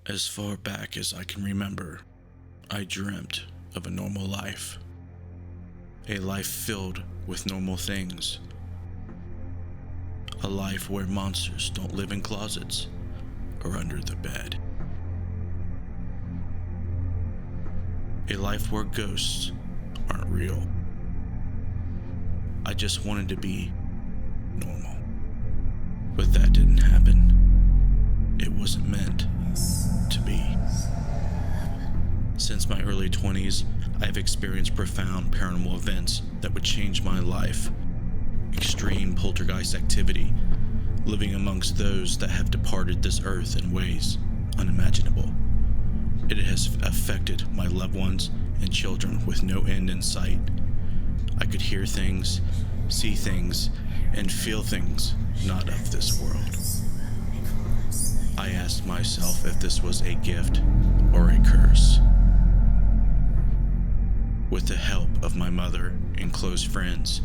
As far back as I can remember, I dreamt of a normal life. A life filled with normal things. A life where monsters don't live in closets or under the bed. A life where ghosts aren't real. I just wanted to be normal. But that didn't happen. It wasn't meant to be. Since my early 20s, I've experienced profound paranormal events that would change my life. Extreme poltergeist activity, living amongst those that have departed this earth in ways unimaginable. It has affected my loved ones and children with no end in sight. I could hear things, see things, and feel things not of this world. I asked myself if this was a gift or a curse. With the help of my mother and close friends,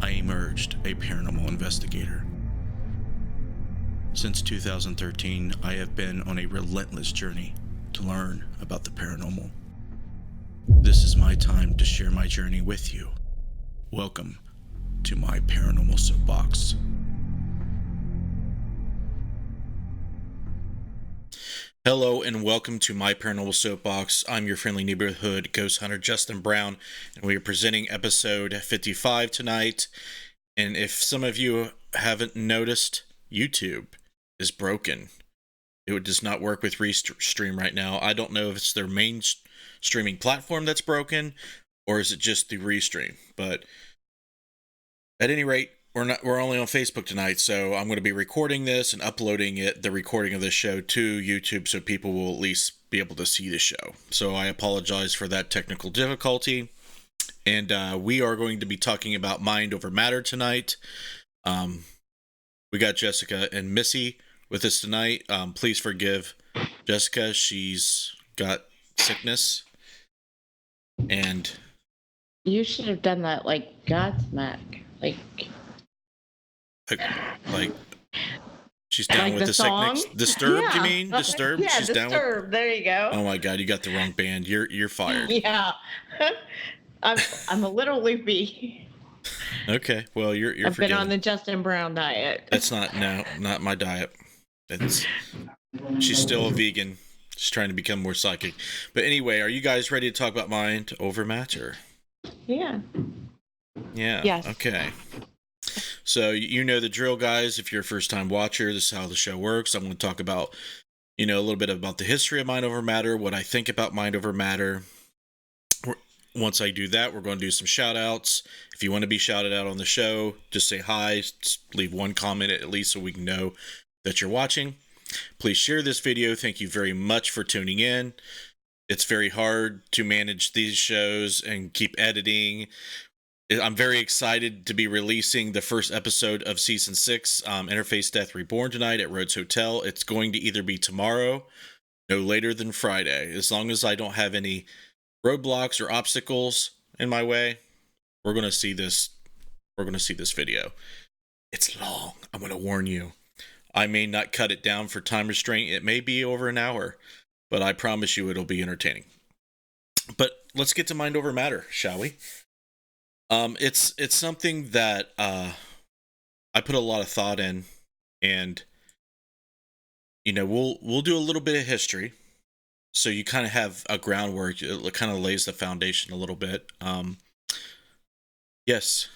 I emerged a paranormal investigator. Since 2013, I have been on a relentless journey to learn about the paranormal. This is my time to share my journey with you. Welcome to my Paranormal Soapbox. Hello and welcome to my Paranormal Soapbox. I'm your friendly neighborhood ghost hunter, Justin Brown, and we are presenting episode 55 tonight. And if some of you haven't noticed, YouTube is broken. It does not work with Restream right now. I don't know if it's their main streaming platform that's broken, or is it just the Restream. But at any rate, we're only on Facebook tonight, so I'm going to be recording this and uploading the recording of this show to YouTube so people will at least be able to see the show. So I apologize for that technical difficulty. And we are going to be talking about mind over matter tonight. We got Jessica and Missy with us tonight. Please forgive Jessica. She's got sickness. And you should have done that like Godsmack. Like she's down like with the sickness. Disturbed, yeah. You mean? Disturbed? Yeah, she's Disturbed. Down with... There you go. Oh my God, you got the wrong band. You're fired. Yeah. I'm a little loopy. Okay, well you're I've been on the Justin Brown diet. That's not my diet. She's still a vegan. She's trying to become more psychic. But anyway, are you guys ready to talk about mind over matter? Yeah. Yes. Okay. So you know the drill, guys. If you're a first-time watcher, this is how the show works. I'm going to talk about, a little bit about the history of mind over matter, what I think about mind over matter. Once I do that, we're going to do some shout-outs. If you want to be shouted out on the show, just say hi. Just leave one comment at least so we can know that you're watching. Please share this video. Thank you very much for tuning in. It's very hard to manage these shows and keep editing. I'm very excited to be releasing the first episode of Season 6, Interface Death Reborn, tonight at Rhodes Hotel. It's going to either be tomorrow, no later than Friday. As long as I don't have any roadblocks or obstacles in my way, we're going to see this. We're going to see this video. It's long. I'm going to warn you. I may not cut it down for time restraint. It may be over an hour, but I promise you it'll be entertaining. But let's get to mind over matter, shall we? It's something that I put a lot of thought in, and we'll do a little bit of history, so you kind of have a groundwork. It kind of lays the foundation a little bit. Yes,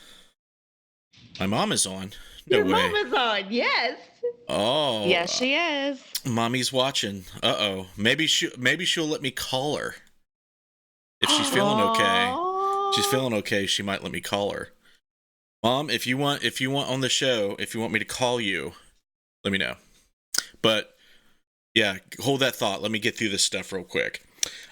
my mom is on. No Your way. mom is on. Yes. Oh. Yes, she is. Mommy's watching. Uh-oh. Maybe she'll let me call her if she's feeling okay. She's feeling okay, she might let me call her. Mom, if you want on the show, if you want me to call you, let me know. But yeah, hold that thought. Let me get through this stuff real quick.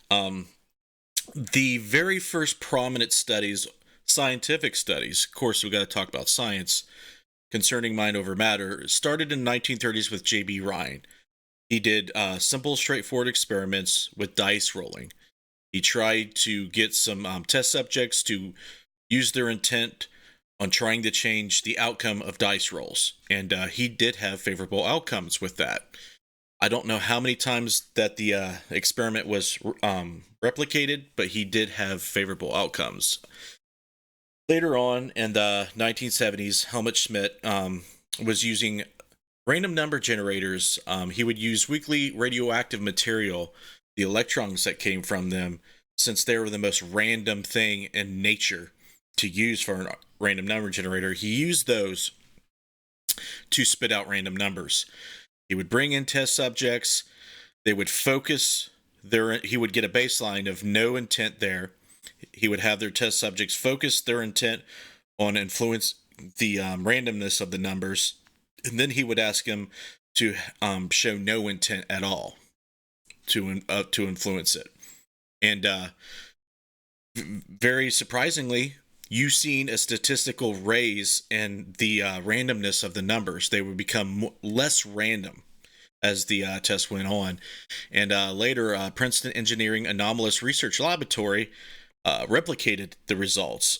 The very first prominent studies, scientific studies, of course we got to talk about science, concerning mind over matter, started in the 1930s with J.B. Ryan. He did simple, straightforward experiments with dice rolling. He tried to get some test subjects to use their intent on trying to change the outcome of dice rolls. And he did have favorable outcomes with that. I don't know how many times that the experiment was replicated, but he did have favorable outcomes. Later on in the 1970s, Helmut Schmidt was using random number generators. He would use weakly radioactive material, the electrons that came from them, since they were the most random thing in nature to use for a random number generator. He used those to spit out random numbers. He would bring in test subjects. They would focus he would get a baseline of no intent there. He would have their test subjects focus their intent on influence the randomness of the numbers, and then he would ask them to show no intent at all to influence it. And very surprisingly, you've seen a statistical raise in the randomness of the numbers. They would become less random as the test went on. And later, Princeton Engineering Anomalous Research Laboratory replicated the results.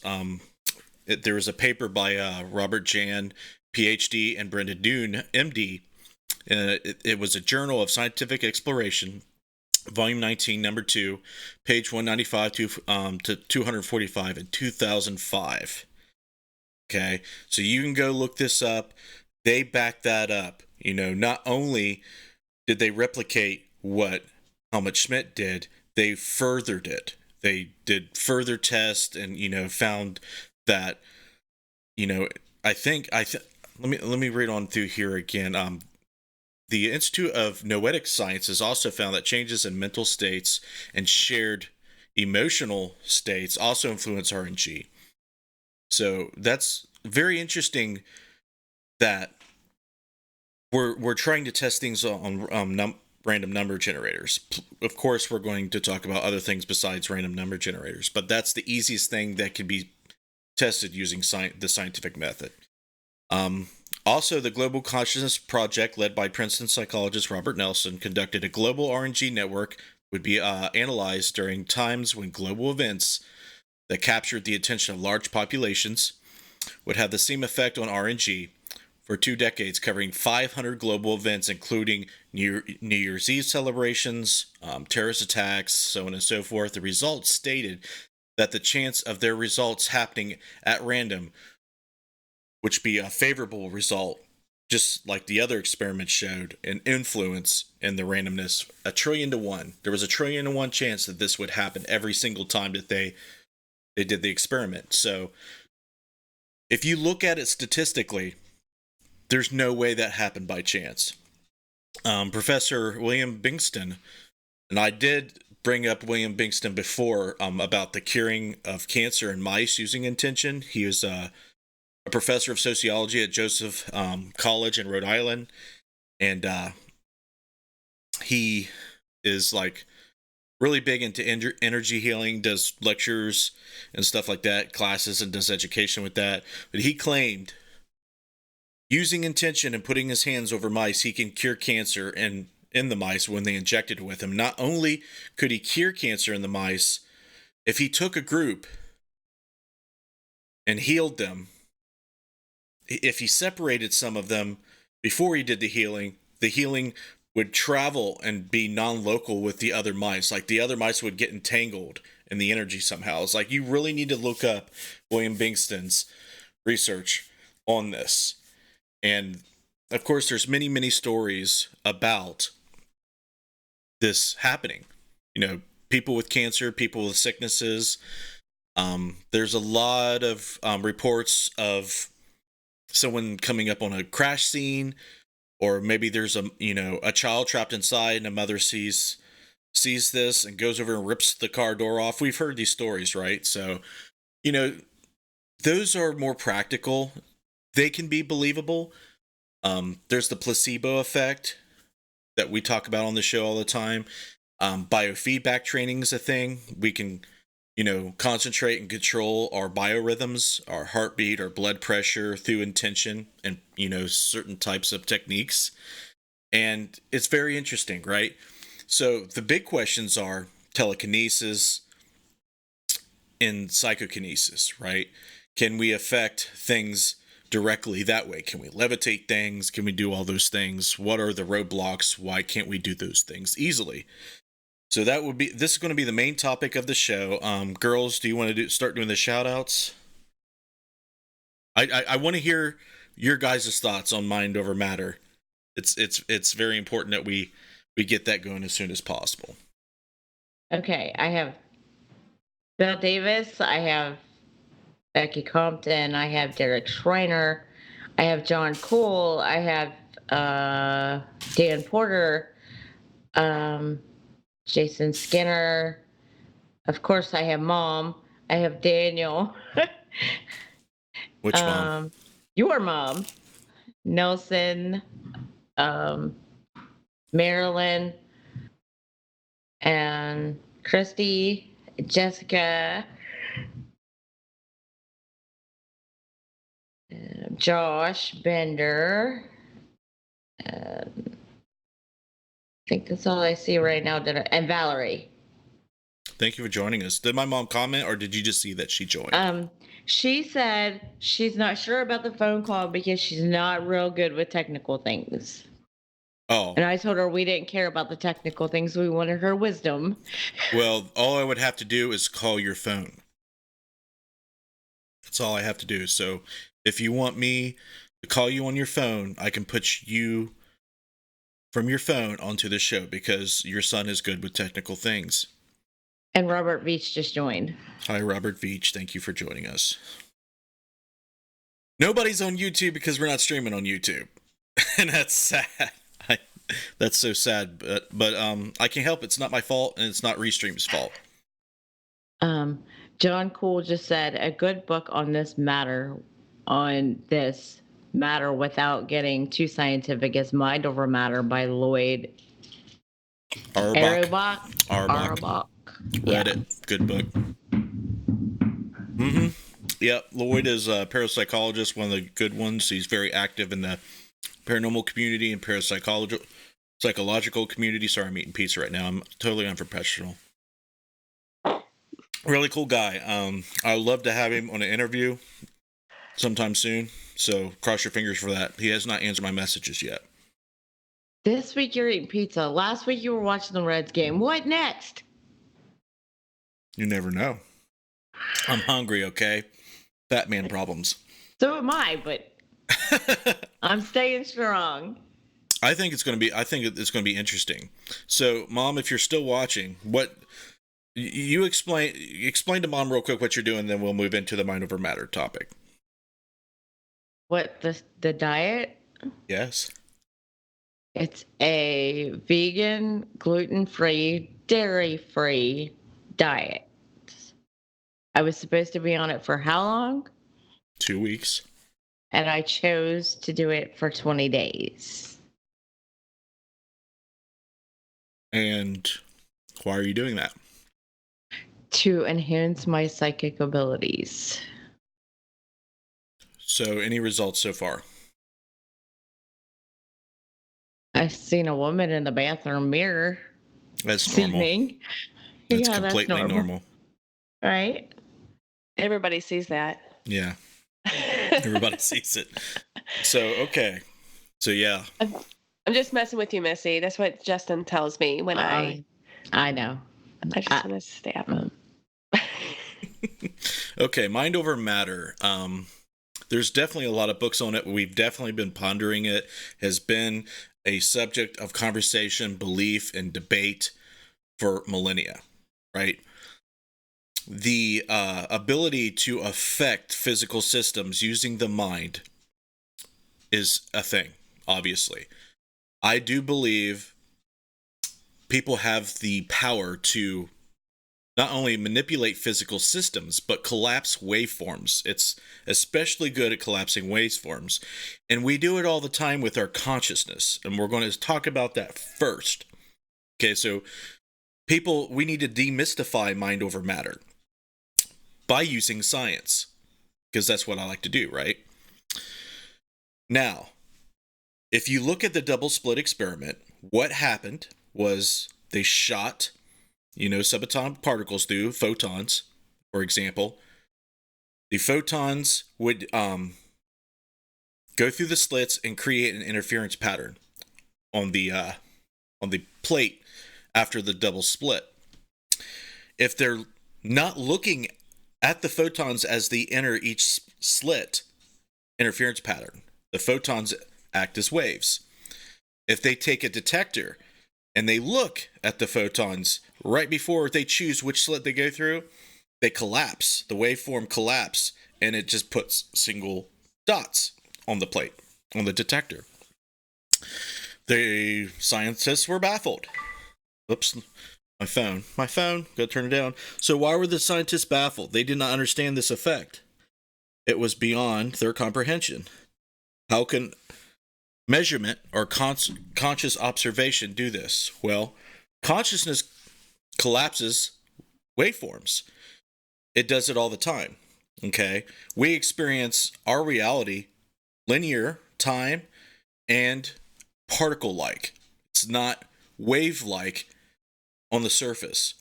There was a paper by Robert Jan, PhD, and Brenda Dune, MD. It was a Journal of Scientific Exploration, Volume 19, Number 2, page 195 to 245 in 2005. Okay, so you can go look this up. They back that up. Not only did they replicate what Helmut Schmidt did, they furthered it. They did further tests and, found that, let me read on through here again. The Institute of Noetic Sciences also found that changes in mental states and shared emotional states also influence RNG. So that's very interesting that we're trying to test things on random number generators. Of course, we're going to talk about other things besides random number generators, but that's the easiest thing that can be tested using the scientific method. Also, the Global Consciousness Project, led by Princeton psychologist Robert Nelson, conducted a global RNG network would be analyzed during times when global events that captured the attention of large populations would have the same effect on RNG for 2 decades, covering 500 global events, including New Year's Eve celebrations, terrorist attacks, so on and so forth. The results stated that the chance of their results happening at random, which be a favorable result, just like the other experiments showed, an influence in the randomness, 1,000,000,000 to 1. There was 1,000,000,000 to 1 chance that this would happen every single time that they did the experiment. So if you look at it statistically, there's no way that happened by chance. Professor William Bingston, and I did bring up William Bingston before about the curing of cancer in mice using intention. He was a professor of sociology at Joseph College in Rhode Island, and he is like really big into energy healing, does lectures and stuff like that, classes, and does education with that. But he claimed using intention and putting his hands over mice, he can cure cancer in the mice when they injected with him. Not only could he cure cancer in the mice, if he took a group and healed them, if he separated some of them before he did the healing would travel and be non-local with the other mice. Like the other mice would get entangled in the energy somehow. It's like you really need to look up William Bingston's research on this. And of course, there's many, many stories about this happening. People with cancer, people with sicknesses. There's a lot of reports of someone coming up on a crash scene, or maybe there's a child trapped inside and a mother sees this and goes over and rips the car door off. We've heard these stories, right? So, those are more practical. They can be believable. There's the placebo effect that we talk about on the show all the time. Biofeedback training is a thing. We can, concentrate and control our biorhythms, our heartbeat, our blood pressure through intention and, certain types of techniques. And it's very interesting, right? So the big questions are telekinesis and psychokinesis, right? Can we affect things directly that way. Can we levitate things? Can we do all those things? What are the roadblocks? Why can't we do those things easily? So this is going to be the main topic of the show. Girls, do you want to start doing the shout outs? I want to hear your guys' thoughts on mind over matter. It's very important that we get that going as soon as possible. Okay, I have Bill Davis, I have Becky Compton, I have Derek Schreiner, I have John Cool, I have Dan Porter, Jason Skinner. Of course, I have Mom. I have Daniel. Which mom? Your mom, Nelson, Marilyn, and Christy, Jessica, Josh Bender. I think that's all I see right now. And Valerie. Thank you for joining us. Did my mom comment, or did you just see that she joined? She said she's not sure about the phone call because she's not real good with technical things. Oh. And I told her we didn't care about the technical things. We wanted her wisdom. Well, all I would have to do is call your phone. That's all I have to do. So if you want me to call you on your phone, I can put you from your phone onto the show because your son is good with technical things. And Robert Veach just joined. Hi, Robert Veach. Thank you for joining us. Nobody's on YouTube because we're not streaming on YouTube. And that's sad. That's so sad. But I can't help it. It's not my fault, and it's not Restream's fault. John Cool just said a good book on this matter without getting too scientific is Mind Over Matter by Lloyd Auerbach. Read it. Good book. Mm-hmm. Yep. Lloyd is a parapsychologist, one of the good ones. He's very active in the paranormal community and psychological community. Sorry, I'm eating pizza right now. I'm totally unprofessional. Really cool guy. I would love to have him on an interview sometime soon. So cross your fingers for that. He has not answered my messages yet. This week you're eating pizza. Last week you were watching the Reds game. What next? You never know. I'm hungry, okay? Fat man problems. So am I, but I'm staying strong. I think it's going to be interesting. So, Mom, if you're still watching, you explain to Mom real quick what you're doing, then we'll move into the Mind Over Matter topic. What, the diet? Yes. It's a vegan, gluten-free, dairy-free diet. I was supposed to be on it for how long? 2 weeks. And I chose to do it for 20 days. And why are you doing that? To enhance my psychic abilities. So, any results so far? I've seen a woman in the bathroom mirror. That's normal. That's completely normal. Right? Everybody sees that. Yeah. Everybody sees it. So, okay. So, yeah. I'm just messing with you, Missy. That's what Justin tells me when I know. I just want to stab him. Okay, Mind Over Matter. There's definitely a lot of books on it. We've definitely been pondering it. Has been a subject of conversation, belief, and debate for millennia, right? The ability to affect physical systems using the mind is a thing, obviously. I do believe people have the power to not only manipulate physical systems, but collapse waveforms. It's especially good at collapsing waveforms. And we do it all the time with our consciousness. And we're going to talk about that first. Okay, so we need to demystify mind over matter by using science, because that's what I like to do, right? Now, if you look at the double slit experiment, what happened was they shot, subatomic particles through, photons, for example. The photons would go through the slits and create an interference pattern on the plate after the double split. If they're not looking at the photons as they enter each slit interference pattern, the photons act as waves. If they take a detector and they look at the photons right before they choose which slit they go through, they collapse. The waveform collapse, and it just puts single dots on the plate, on the detector. The scientists were baffled. Oops, my phone. Gotta turn it down. So why were the scientists baffled? They did not understand this effect. It was beyond their comprehension. How can measurement or conscious observation do this? Well, consciousness collapses waveforms. It does it all the time. Okay? We experience our reality linear, time, and particle-like. It's not wave-like on the surface.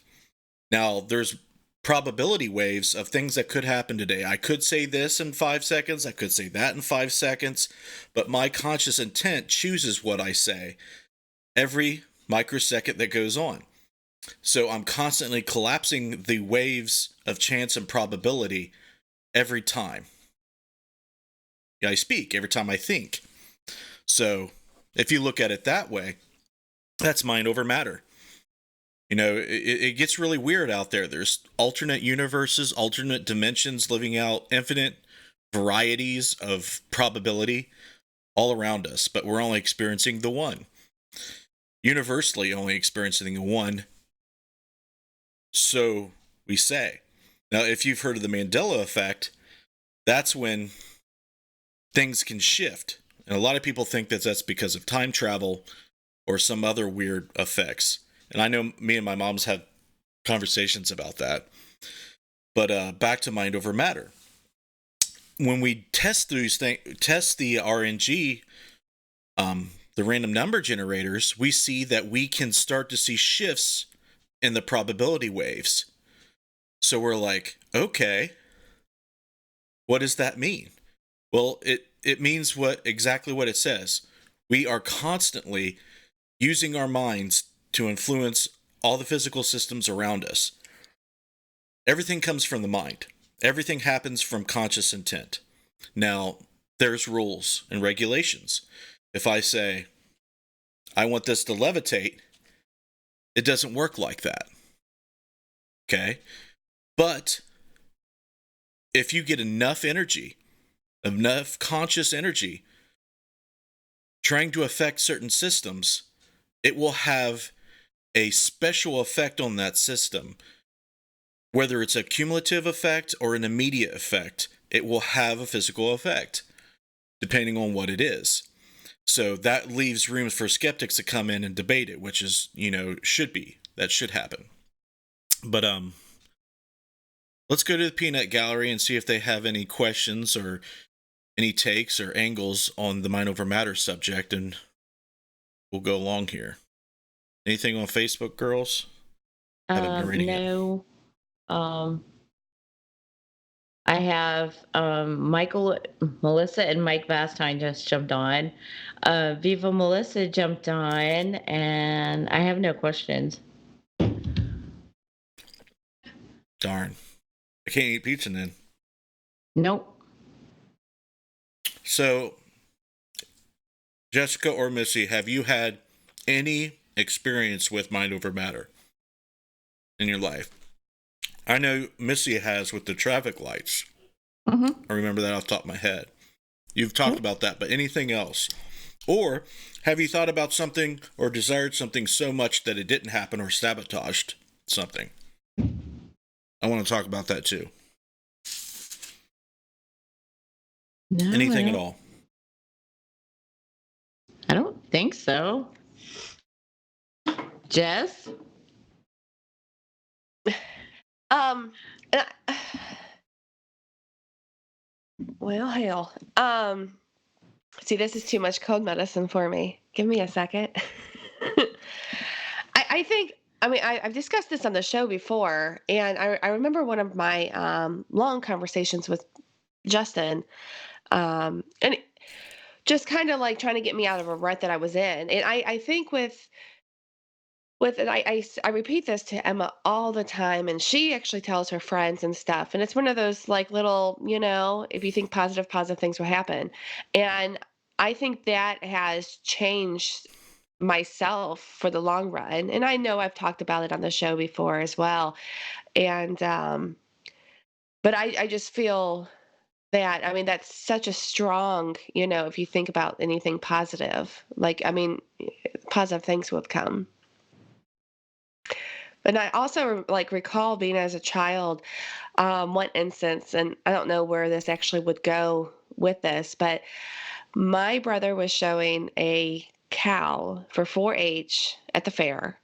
Now, there's probability waves of things that could happen today. I could say this in 5 seconds. I could say that in 5 seconds. But my conscious intent chooses what I say every microsecond that goes on. So I'm constantly collapsing the waves of chance and probability every time I speak, every time I think. So if you look at it that way, that's mind over matter. You know, it gets really weird out there. There's alternate universes, alternate dimensions living out infinite varieties of probability all around us, but we're only experiencing the one. Universally only experiencing the one. So we say. Now, if you've heard of the Mandela effect, that's when things can shift. And a lot of people think that that's because of time travel or some other weird effects. And I know me and my mom's had conversations about that. But back to mind over matter. When we test these things, test the RNG, the random number generators, we see that we can start to see shifts in the probability waves. So we're like, okay, what does that mean? Well, it means exactly what it says. We are constantly using our minds to influence all the physical systems around us. Everything comes from the mind. Everything happens from conscious intent. Now, there's rules and regulations. If I say, I want this to levitate, it doesn't work like that. Okay? But if you get enough energy, enough conscious energy, trying to affect certain systems, it will have a special effect on that system. Whether it's a cumulative effect or an immediate effect, it will have a physical effect, depending on what it is. So that leaves room for skeptics to come in and debate it, which is, that should happen. But let's go to the Peanut Gallery and see if they have any questions or any takes or angles on the mind over matter subject, and we'll go along here. Anything on Facebook, girls? No. I have Michael, Melissa, and Mike Vastine just jumped on. Viva Melissa jumped on, and I have no questions. Darn. I can't eat pizza then. Nope. So, Jessica or Missy, have you had any experience with mind over matter in your life? I know Missy has with the traffic lights. Mm-hmm. I remember that off the top of my head. You've talked about that, but anything else? Or have you thought about something or desired something so much that it didn't happen or sabotaged something? I want to talk about that too. No, anything at all? I don't think so. Jess? Well, hell. See, this is too much cold medicine for me. Give me a second. I think, I've discussed this on the show before, and I remember one of my long conversations with Justin, and just kind of like trying to get me out of a rut that I was in. And I think with it, I repeat this to Emma all the time, and she actually tells her friends and stuff. And it's one of those like little, if you think positive, positive things will happen. And I think that has changed myself for the long run. And I know I've talked about it on the show before as well. And but I just feel that, I mean, that's such a strong, if you think about anything positive, like, I mean, positive things will come. And I also like recall being as a child, one instance, and I don't know where this actually would go with this, but my brother was showing a cow for 4-H at the fair.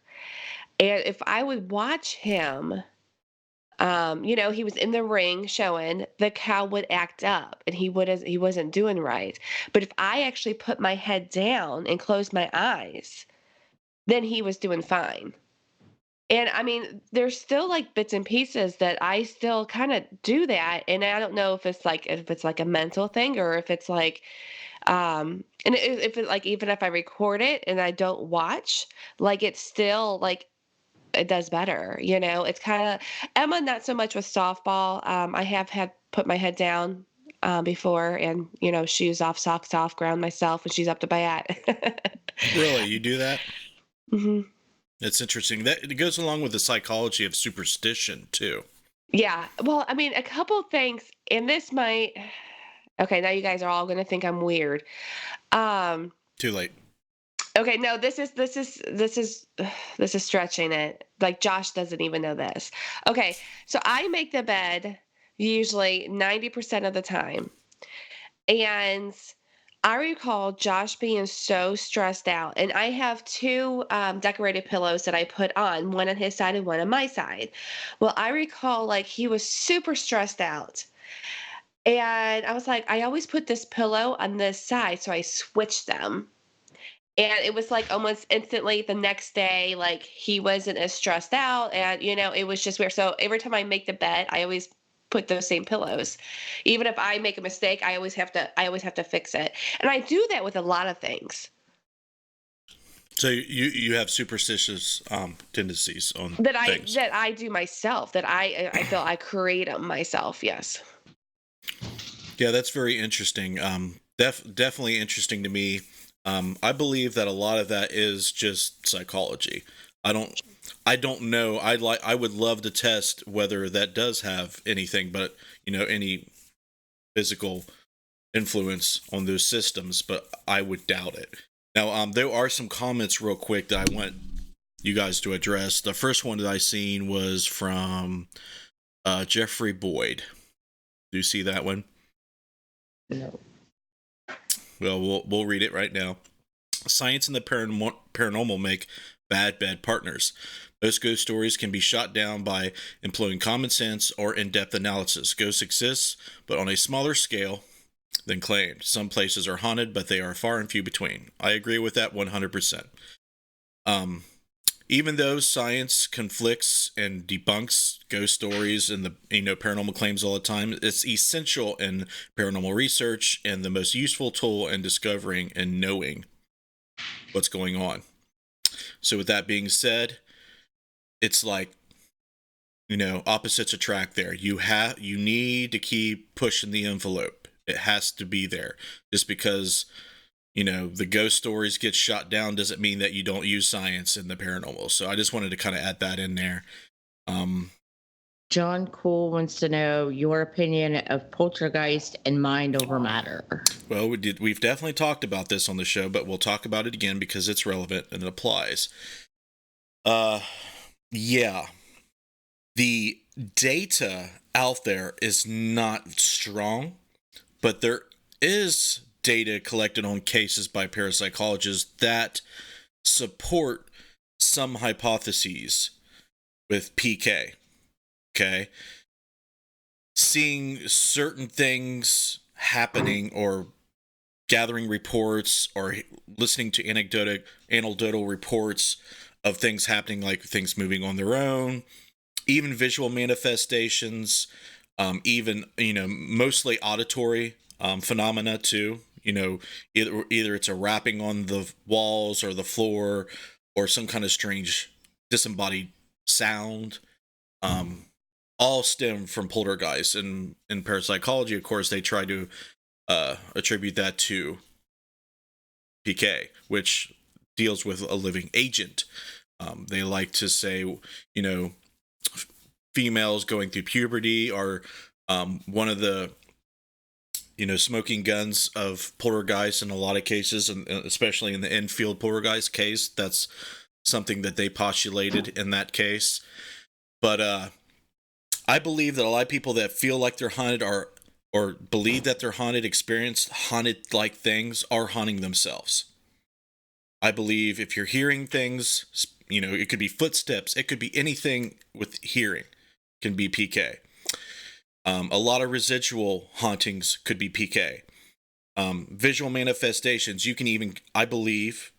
And if I would watch him, he was in the ring showing, the cow would act up and he wasn't doing right. But if I actually put my head down and closed my eyes, then he was doing fine. And I mean, there's still like bits and pieces that I still kind of do that. And I don't know if it's like a mental thing or if it's like, and if it like, even if I record it and I don't watch, like it's still like, it does better. It's kind of, Emma, not so much with softball. I have had put my head down before and, shoes off, socks off, ground myself when she's up to bat. Really? You do that? Hmm. It's interesting. That it goes along with the psychology of superstition too. Yeah. Well, I mean, a couple things, and this might, okay, now you guys are all going to think I'm weird. Um, Too late. okay, no, this is stretching it. Like Josh doesn't even know this. Okay, so I make the bed usually 90% of the time. And I recall Josh being so stressed out, and I have two decorated pillows that I put on, one on his side and one on my side. Well, I recall like he was super stressed out. And I was like, I always put this pillow on this side, so I switched them. And it was like almost instantly the next day, like he wasn't as stressed out. And, it was just weird. So every time I make the bed, I always put those same pillows. Even if I make a mistake, I always have to fix it. And I do that with a lot of things. So you have superstitious tendencies on That I things. that I do myself, that I feel I create them myself, yes. Yeah, that's very interesting. Definitely interesting to me. I believe that a lot of that is just psychology. I don't know. I would love to test whether that does have anything, but any physical influence on those systems, but I would doubt it. Now, there are some comments real quick that I want you guys to address. The first one that I seen was from Jeffrey Boyd. Do you see that one? No. Well, we'll read it right now. Science and the paranormal make bad partners. Most ghost stories can be shot down by employing common sense or in-depth analysis. Ghosts exist, but on a smaller scale than claimed. Some places are haunted, but they are far and few between. I agree with that 100%. Even though science conflicts and debunks ghost stories and the paranormal claims all the time, it's essential in paranormal research and the most useful tool in discovering and knowing what's going on. So with that being said, it's like opposites attract there. You need to keep pushing the envelope. It has to be there. Just because the ghost stories get shot down doesn't mean that you don't use science in the paranormal. So I just wanted to kind of add that in there. John Cool wants to know your opinion of poltergeist and mind over matter. Well, we've definitely talked about this on the show, but we'll talk about it again because it's relevant and it applies. Yeah. The data out there is not strong, but there is data collected on cases by parapsychologists that support some hypotheses with PK. Okay. Seeing certain things happening or gathering reports or listening to anecdotal reports of things happening, like things moving on their own, even visual manifestations, even, mostly auditory phenomena too, Either it's a rapping on the walls or the floor, or some kind of strange disembodied sound. All stem from poltergeist. And in parapsychology, of course, they try to attribute that to PK, which deals with a living agent. They like to say, females going through puberty are one of the smoking guns of poltergeist in a lot of cases, and especially in the Enfield poltergeist case. That's something that they postulated in that case. But I believe that a lot of people that feel like they're haunted or believe that they're haunted, experienced haunted like things, are haunting themselves. I believe if you're hearing things, it could be footsteps, it could be anything with hearing, can be PK. A lot of residual hauntings could be PK. Visual manifestations, you can even, I believe,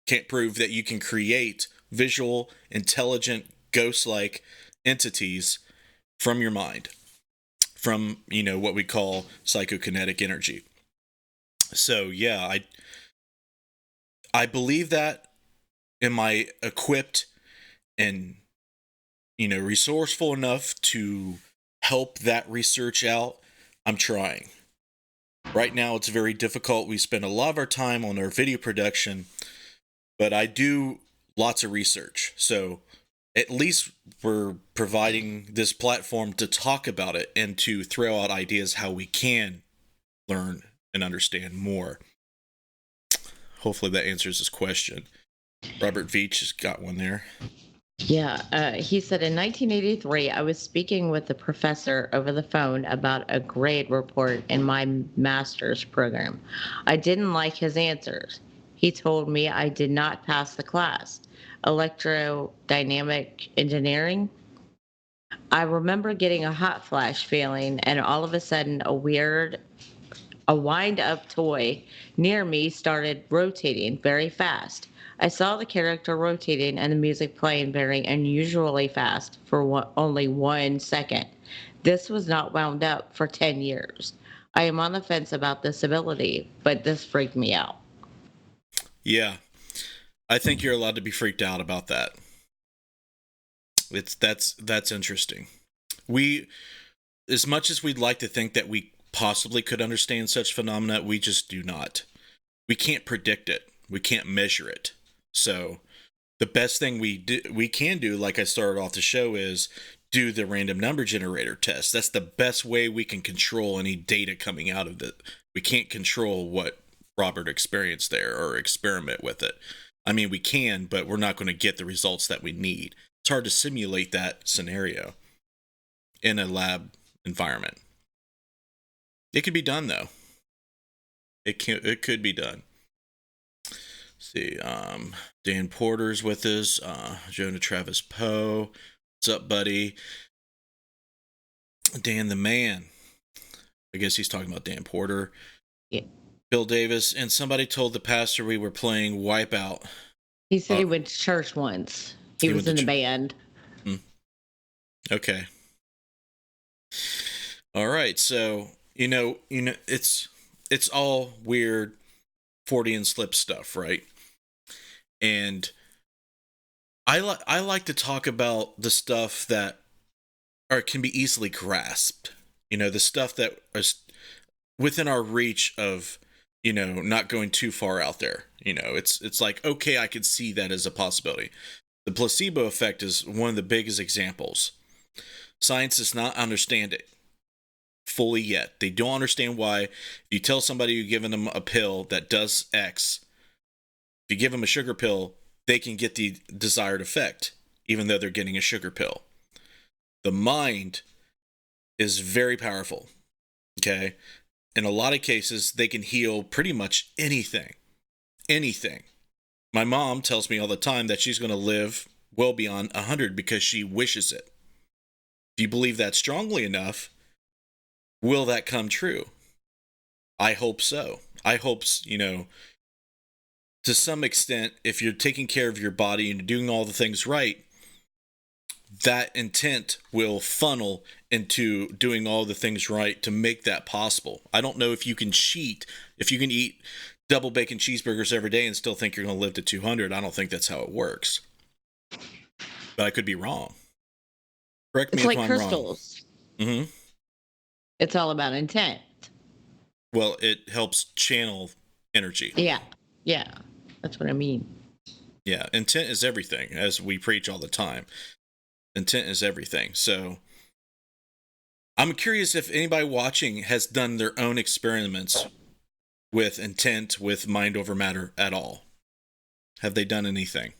can't prove that you can create visual, intelligent, ghost-like entities from your mind, from, what we call psychokinetic energy. So, yeah, I believe that. Am I equipped and, resourceful enough to help that research out? I'm trying. Right now, it's very difficult. We spend a lot of our time on our video production, but I do lots of research. So at least we're providing this platform to talk about it and to throw out ideas how we can learn and understand more. Hopefully that answers this question. Robert Veach has got one there. Yeah, he said in 1983, I was speaking with a professor over the phone about a grade report in my master's program. I didn't like his answers. He told me I did not pass the class. Electrodynamic engineering. I remember getting a hot flash feeling, and all of a sudden, a wind up toy near me started rotating very fast. I saw the character rotating and the music playing very unusually fast for only 1 second. This was not wound up for 10 years. I am on the fence about this ability, but this freaked me out. Yeah, I think you're allowed to be freaked out about that. That's interesting. We, as much as we'd like to think that we possibly could understand such phenomena, we just do not. We can't predict it. We can't measure it. So the best thing we can do, like I started off the show, is do the random number generator test. That's the best way we can control any data coming out of it. We can't control what Robert experienced there or experiment with it. I mean, we can, but we're not going to get the results that we need. It's hard to simulate that scenario in a lab environment. It could be done, though. It could be done. Let's see, Dan Porter's with us. Jonah Travis Poe. What's up, buddy? Dan the Man. I guess he's talking about Dan Porter. Yeah. Bill Davis. And somebody told the pastor we were playing Wipeout. He said he went to church once. He was in the band. Okay. All right. So, it's all weird Freudian slip stuff, right? And I like to talk about the stuff that can be easily grasped. The stuff that is within our reach of, not going too far out there. It's like, okay, I could see that as a possibility. The placebo effect is one of the biggest examples. Science does not understand it fully yet. They don't understand why. If you tell somebody you're giving them a pill that does X, if you give them a sugar pill, they can get the desired effect, even though they're getting a sugar pill. The mind is very powerful. Okay? In a lot of cases, they can heal pretty much anything. Anything. My mom tells me all the time that she's going to live well beyond 100 because she wishes it. If you believe that strongly enough, will that come true? I hope so. I hope, to some extent, if you're taking care of your body and doing all the things right, that intent will funnel into doing all the things right to make that possible. I don't know if you can cheat, if you can eat double bacon cheeseburgers every day and still think you're going to live to 200. I don't think that's how it works. But I could be wrong. Correct me if I'm crystals. Wrong. Mm-hmm. It's all about intent. Well, it helps channel energy. Yeah. That's what I mean. Yeah, intent is everything, as we preach all the time. Intent is everything. So I'm curious if anybody watching has done their own experiments with intent, with mind over matter at all. Have they done anything?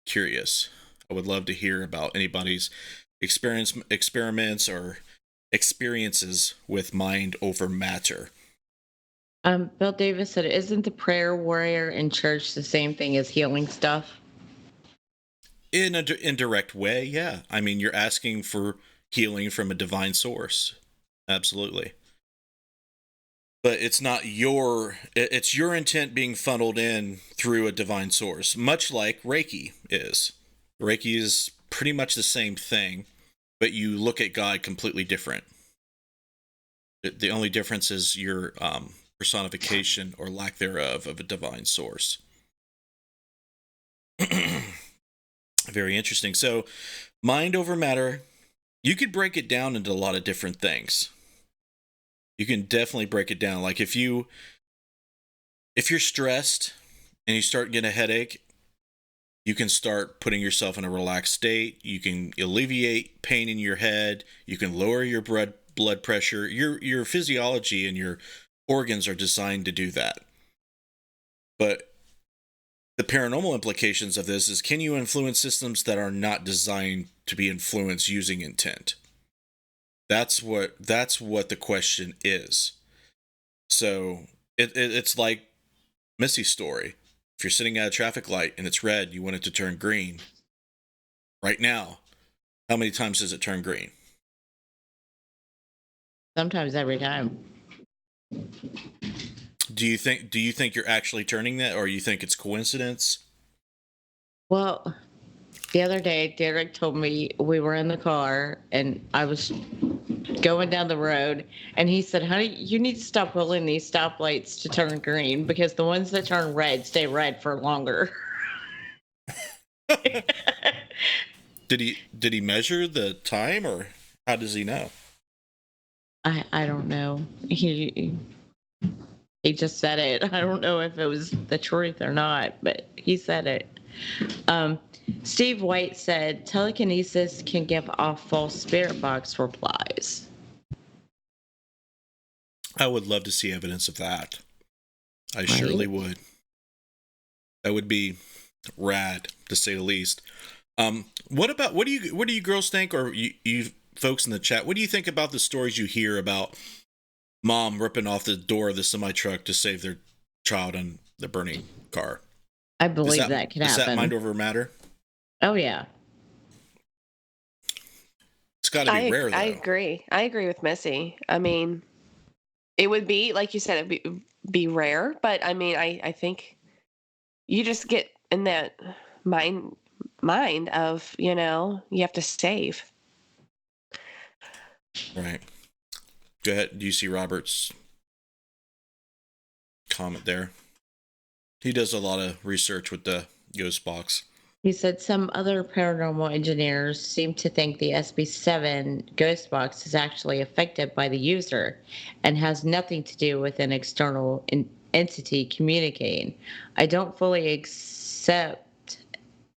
Curious. I would love to hear about anybody's experiments or experiences with mind over matter. Bill Davis said, isn't the prayer warrior in church the same thing as healing stuff? In an indirect way, yeah. I mean, you're asking for healing from a divine source. Absolutely. But it's not it's your intent being funneled in through a divine source, much like Reiki is. Reiki is pretty much the same thing, but you look at God completely different. The only difference is your personification or lack thereof of a divine source. Very interesting. So, mind over matter, you could break it down into a lot of different things. You can definitely break it down. Like if you're stressed and you start getting a headache, you can start putting yourself in a relaxed state. You can alleviate pain in your head. You can lower your blood pressure. Your physiology and your organs are designed to do that. But the paranormal implications of this is, can you influence systems that are not designed to be influenced using intent? That's what the question is. So it's like Missy's story. If you're sitting at a traffic light and it's red, you want it to turn green. Right now, how many times does it turn green? Sometimes every time. Do you think you're actually turning that, or you think it's coincidence? Well, the other day, Derek told me, we were in the car and I was going down the road, and he said, honey, you need to stop pulling these stoplights to turn green, because the ones that turn red stay red for longer. Did he measure the time, or how does he know? I don't know. He just said it. I don't know if it was the truth or not, but he said it. Steve White said telekinesis can give off false spirit box replies. I would love to see evidence of that. I surely would. That would be rad, to say the least. What do you girls think, or you folks in the chat, what do you think about the stories you hear about mom ripping off the door of the semi-truck to save their child in the burning car? I believe that could happen. Is that mind over matter? Oh, yeah. It's got to be rare, though. I agree with Missy. I mean, it would be, like you said, it'd be rare, but I mean, I think you just get in that mind of, you have to save. Right. Go ahead. Do you see Robert's comment there? He does a lot of research with the ghost box. He said some other paranormal engineers seem to think the SB7 ghost box is actually affected by the user and has nothing to do with an external entity communicating. I don't fully accept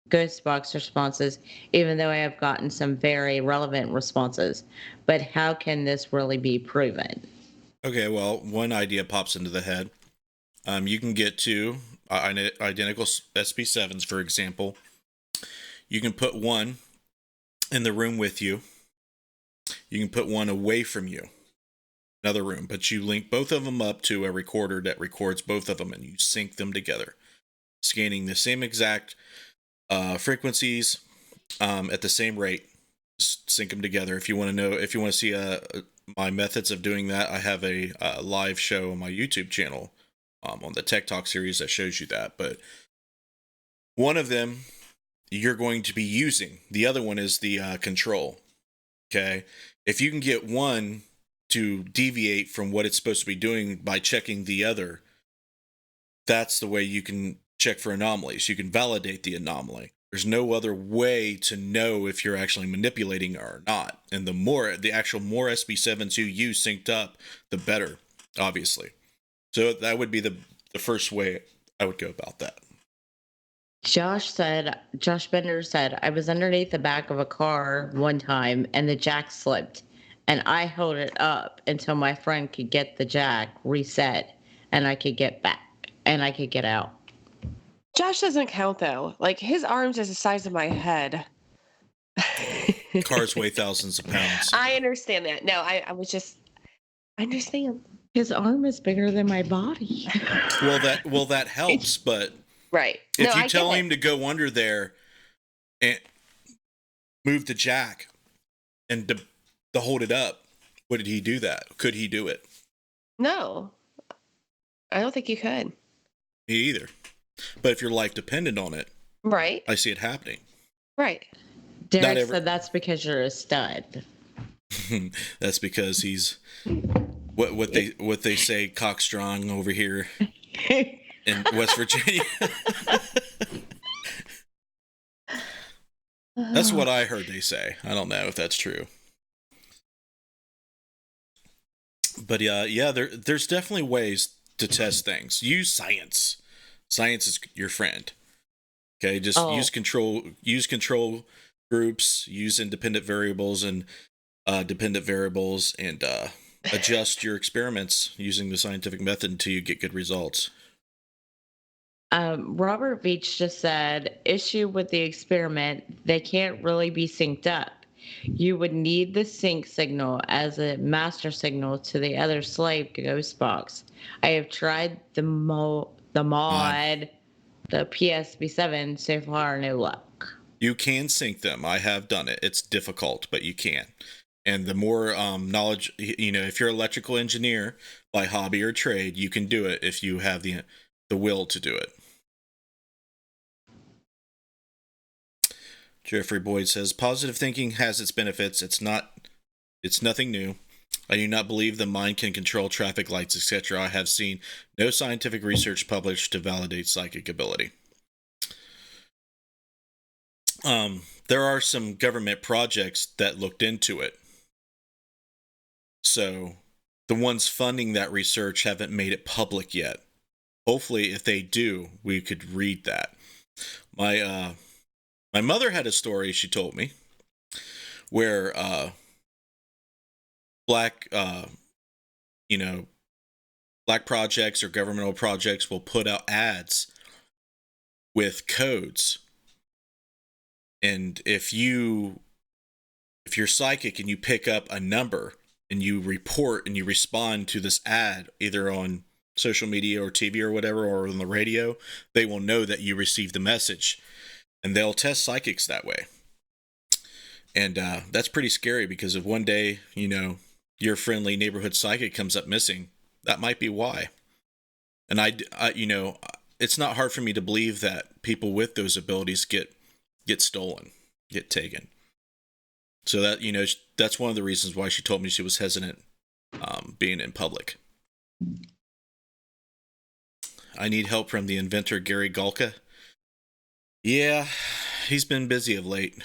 ghost box responses, even though I have gotten some very relevant responses. But how can this really be proven? Okay, well, one idea pops into the head. You can get to identical SB7s, for example. You can put one in the room with you. You can put one away from you, another room, but you link both of them up to a recorder that records both of them, and you sync them together, scanning the same exact frequencies at the same rate. Just sync them together. If you want to see my methods of doing that, I have a live show on my YouTube channel on the Tech Talk series that shows you that. But one of them you're going to be using. The other one is the control. Okay. If you can get one to deviate from what it's supposed to be doing by checking the other, that's the way you can check for anomalies. You can validate the anomaly. There's no other way to know if you're actually manipulating or not. And the more SB7s you use synced up, the better, obviously. So that would be the first way I would go about that. Josh Bender said, I was underneath the back of a car one time and the jack slipped, and I held it up until my friend could get the jack reset and I could get back and I could get out. Josh doesn't count though. Like, his arms is the size of my head. Cars weigh thousands of pounds. I understand that. No, I understand. His arm is bigger than my body. Well, that helps, but right. If you tell him to go under there and move the jack and to hold it up, would he do that? Could he do it? No, I don't think you could. Me either. But if your life depended on it, right? I see it happening. Right. Derek said that's because you're a stud. That's because he's what they say, cock strong over here in West Virginia. That's what I heard they say. I don't know if that's true. But there's definitely ways to test things. Use science. Science is your friend. Okay, just use control groups, use independent variables and dependent variables, and adjust your experiments using the scientific method until you get good results. Robert Veach just said, issue with the experiment, they can't really be synced up. You would need the sync signal as a master signal to the other slave ghost box. I have tried the mod, the PSB7, so far no luck. You can sync them. I have done it. It's difficult, but you can. And the more knowledge, if you're an electrical engineer by hobby or trade, you can do it if you have the will to do it. Jeffrey Boyd says, positive thinking has its benefits. It's nothing new. I do not believe the mind can control traffic lights, etc. I have seen no scientific research published to validate psychic ability. There are some government projects that looked into it. So the ones funding that research haven't made it public yet. Hopefully, if they do, we could read that. My mother had a story she told me where black projects or governmental projects will put out ads with codes. And if you're psychic and you pick up a number and you report and you respond to this ad, either on social media or TV or whatever, or on the radio, they will know that you received the message. And they'll test psychics that way. And that's pretty scary, because if one day, your friendly neighborhood psychic comes up missing, that might be why. And I it's not hard for me to believe that people with those abilities get stolen, get taken. So that, that's one of the reasons why she told me she was hesitant being in public. I need help from the inventor, Gary Galka. Yeah, he's been busy of late.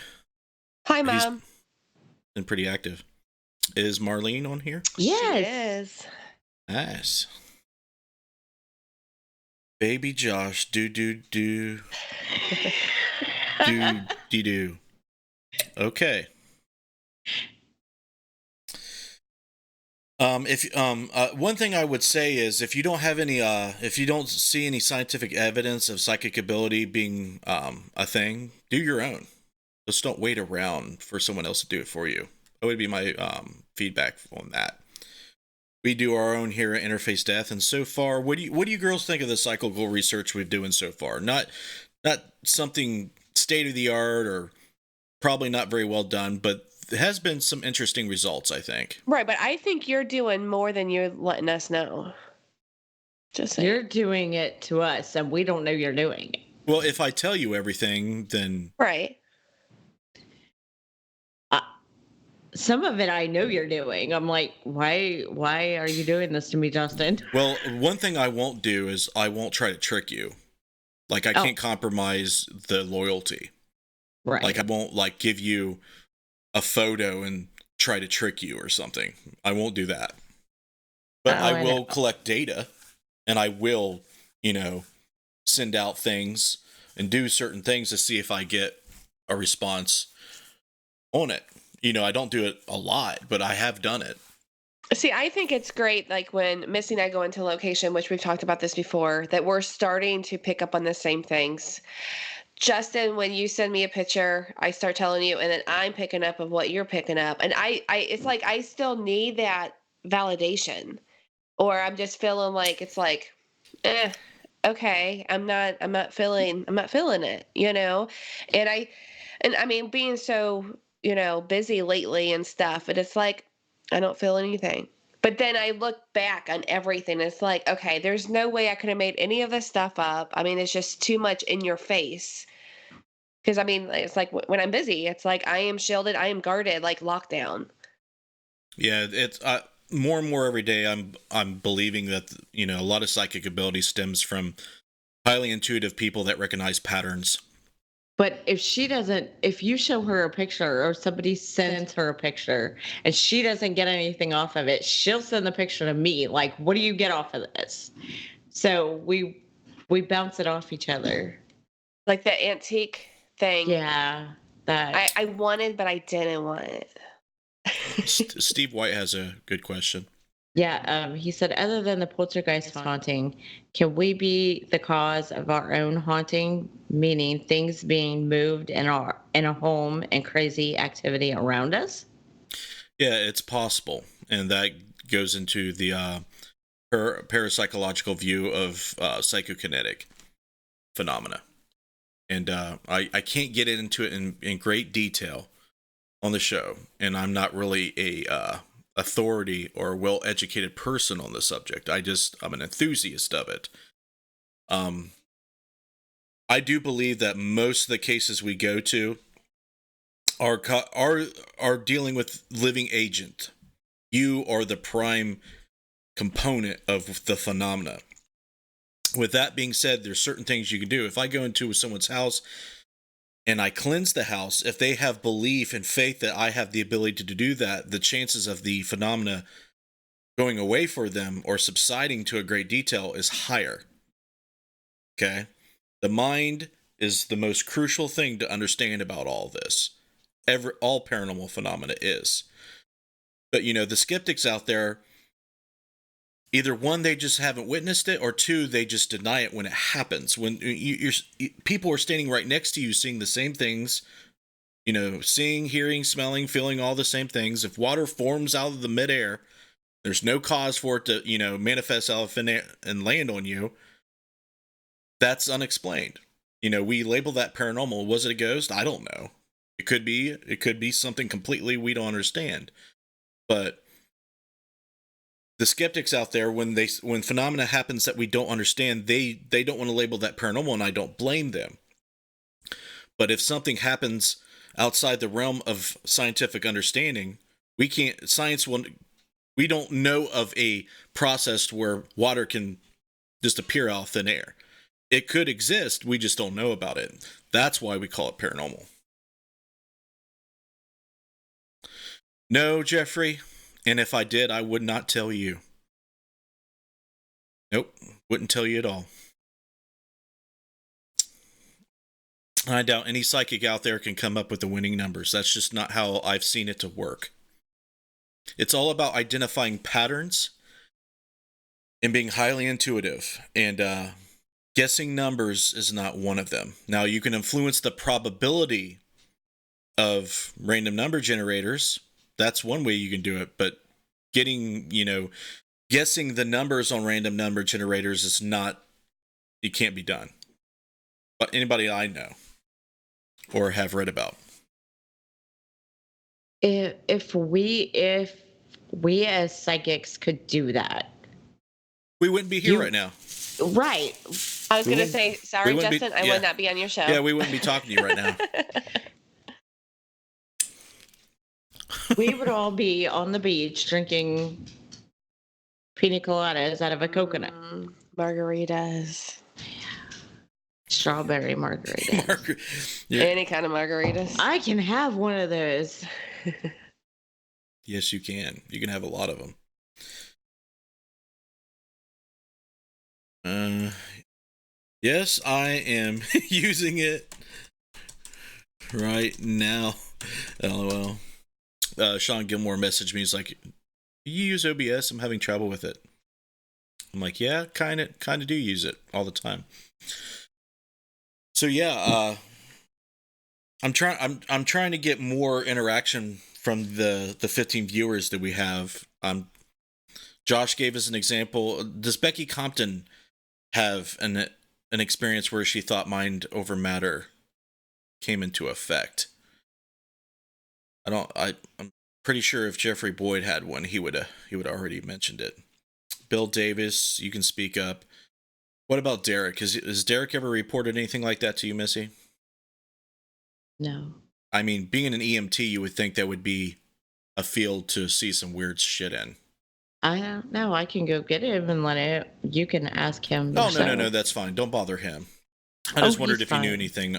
Hi, Mom. He's been pretty active. Is Marlene on here? Yes. She is. Nice. Baby Josh, do. Do. Okay. One thing I would say is, if you don't have any, if you don't see any scientific evidence of psychic ability being a thing, do your own. Just don't wait around for someone else to do it for you. That would be my feedback on that. We do our own here at Interface Death, and so far, what do you girls think of the psychical research we're doing so far? Not something state of the art, or probably not very well done, but it has been some interesting results, I think. Right, but I think you're doing more than you're letting us know. Just saying. You're doing it to us, and we don't know you're doing it. Well, if I tell you everything, then Right. Some of it I know you're doing. I'm like, why are you doing this to me, Justin? well, one thing I won't do is I won't try to trick you. Like I can't compromise the loyalty. Right. Like I won't like give you a photo and try to trick you or something. I won't do that. But I will collect data and I will, send out things and do certain things to see if I get a response on it. I don't do it a lot, but I have done it. See, I think it's great, like when Missy and I go into location, which we've talked about this before, that we're starting to pick up on the same things. Justin, when you send me a picture, I start telling you, and then I'm picking up of what you're picking up. And it's like I still need that validation, or I'm just feeling like it's like, okay, I'm not feeling it, and I mean, being so, busy lately and stuff, and it's like, I don't feel anything. But then I look back on everything. It's like, okay, there's no way I could have made any of this stuff up. I mean, it's just too much in your face. Because I mean, it's like when I'm busy, it's like I am shielded, I am guarded, like lockdown. Yeah, it's more and more every day. I'm believing that a lot of psychic ability stems from highly intuitive people that recognize patterns. But if you show her a picture or somebody sends her a picture and she doesn't get anything off of it, she'll send the picture to me. Like, what do you get off of this? So we bounce it off each other. Like the antique thing. Yeah. That I wanted, but I didn't want it. Steve White has a good question. Yeah, he said, other than the poltergeist haunting, can we be the cause of our own haunting? Meaning things being moved in a home and crazy activity around us? Yeah, it's possible, and that goes into the parapsychological view of psychokinetic phenomena. And I can't get into it in great detail on the show, and I'm not really a authority or well-educated person on the subject. I'm an enthusiast of it. I do believe that most of the cases we go to are dealing with living agent. You are the prime component of the phenomena. With that being said, there's certain things you can do. If I go into someone's house and I cleanse the house, if they have belief and faith that I have the ability to do that, the chances of the phenomena going away for them or subsiding to a great detail is higher. Okay? The mind is the most crucial thing to understand about all this. All paranormal phenomena is. But, the skeptics out there, either one, they just haven't witnessed it, or two, they just deny it when it happens. When people are standing right next to you seeing the same things, seeing, hearing, smelling, feeling all the same things. If water forms out of the midair, there's no cause for it to, manifest out of thin air and land on you. That's unexplained. We label that paranormal. Was it a ghost? I don't know. It could be something completely we don't understand. But the skeptics out there, when phenomena happens that we don't understand, they don't want to label that paranormal, and I don't blame them. But if something happens outside the realm of scientific understanding, we don't know of a process where water can just appear out of thin air. It could exist, we just don't know about it. That's why we call it paranormal. No, Jeffrey. And if I did, I would not tell you. Nope, wouldn't tell you at all. I doubt any psychic out there can come up with the winning numbers. That's just not how I've seen it to work. It's all about identifying patterns and being highly intuitive. And guessing numbers is not one of them. Now, you can influence the probability of random number generators. That's one way you can do it. But guessing the numbers on random number generators it can't be done. But anybody I know or have read about. If we as psychics could do that, we wouldn't be here right now. Right. I was going to say, sorry, Justin, I would not be on your show. Yeah, we wouldn't be talking to you right now. We would all be on the beach drinking pina coladas out of a coconut. Margaritas. Strawberry margaritas. Any kind of margaritas. I can have one of those. Yes, you can. You can have a lot of them. Yes, I am using it right now. LOL. Sean Gilmore messaged me. He's like, "You use OBS? I'm having trouble with it." I'm like, "Yeah, kind of do use it all the time." So yeah, I'm trying to get more interaction from the 15 viewers that we have. Josh gave us an example. Does Becky Compton have an experience where she thought mind over matter came into effect? I'm pretty sure if Jeffrey Boyd had one, he would already mentioned it. Bill Davis, you can speak up. What about Derek? Has Derek ever reported anything like that to you, Missy? No. I mean, being an EMT, you would think that would be a field to see some weird shit in. I don't know. I can go get him and you can ask him. No, that's fine. Don't bother him. I just wondered if you knew anything,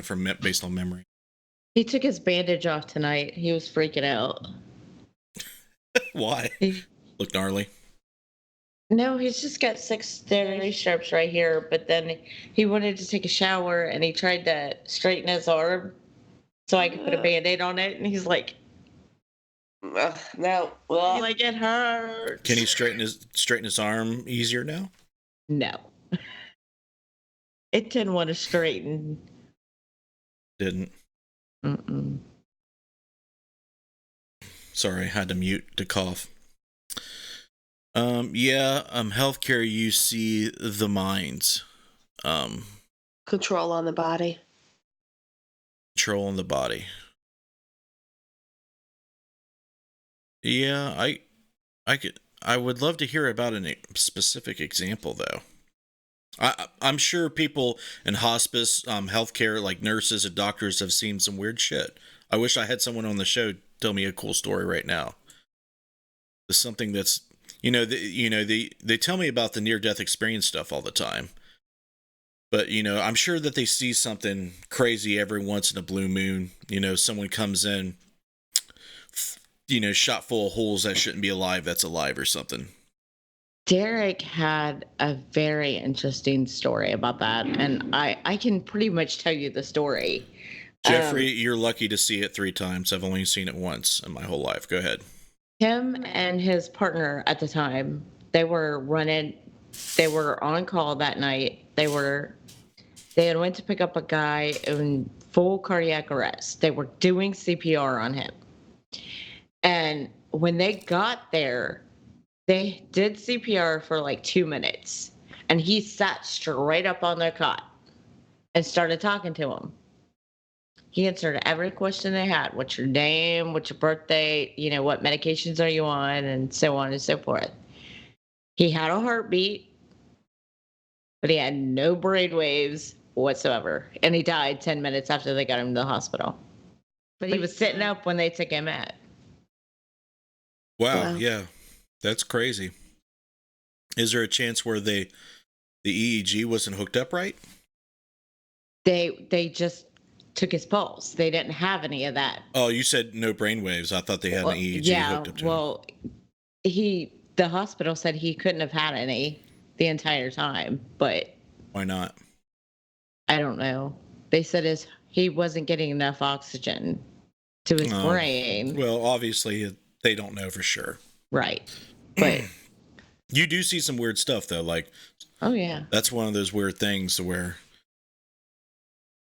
from based on memory. He took his bandage off tonight. He was freaking out. Why? Look gnarly. No, he's just got 6 stitch strips right here, but then he wanted to take a shower and he tried to straighten his arm so I could put a Band-Aid on it, and he's like, no. Like, it hurts. Can he straighten his arm easier now? No. It didn't want to straighten. Didn't. Mm-mm. Sorry, I had to mute to cough. Healthcare, you see the minds. Control on the body. Control on the body. Yeah, I would love to hear about a specific example though. I'm sure people in hospice, healthcare, like nurses and doctors, have seen some weird shit. I wish I had someone on the show tell me a cool story right now. It's something that's, they tell me about the near-death experience stuff all the time. But, I'm sure that they see something crazy every once in a blue moon. Someone comes in, shot full of holes that shouldn't be alive, that's alive or something. Derek had a very interesting story about that, and I can pretty much tell you the story. Jeffrey, you're lucky to see it 3 times. I've only seen it once in my whole life. Go ahead. Him and his partner at the time, they were on call that night. They had went to pick up a guy in full cardiac arrest. They were doing CPR on him. And when they got there, they did CPR for like 2 minutes, and he sat straight up on their cot and started talking to him. He answered every question they had. What's your name? What's your birthday? What medications are you on? And so on and so forth. He had a heartbeat, but he had no brain waves whatsoever. And he died 10 minutes after they got him to the hospital. But he was sitting up when they took him out. Wow. Yeah. That's crazy. Is there a chance where the EEG wasn't hooked up right? They just took his pulse. They didn't have any of that. Oh, you said no brain waves. I thought they had an EEG hooked up to him. Well, the hospital said he couldn't have had any the entire time, but why not? I don't know. They said he wasn't getting enough oxygen to his brain. Well, obviously they don't know for sure. Right. But you do see some weird stuff though, like, oh yeah, that's one of those weird things where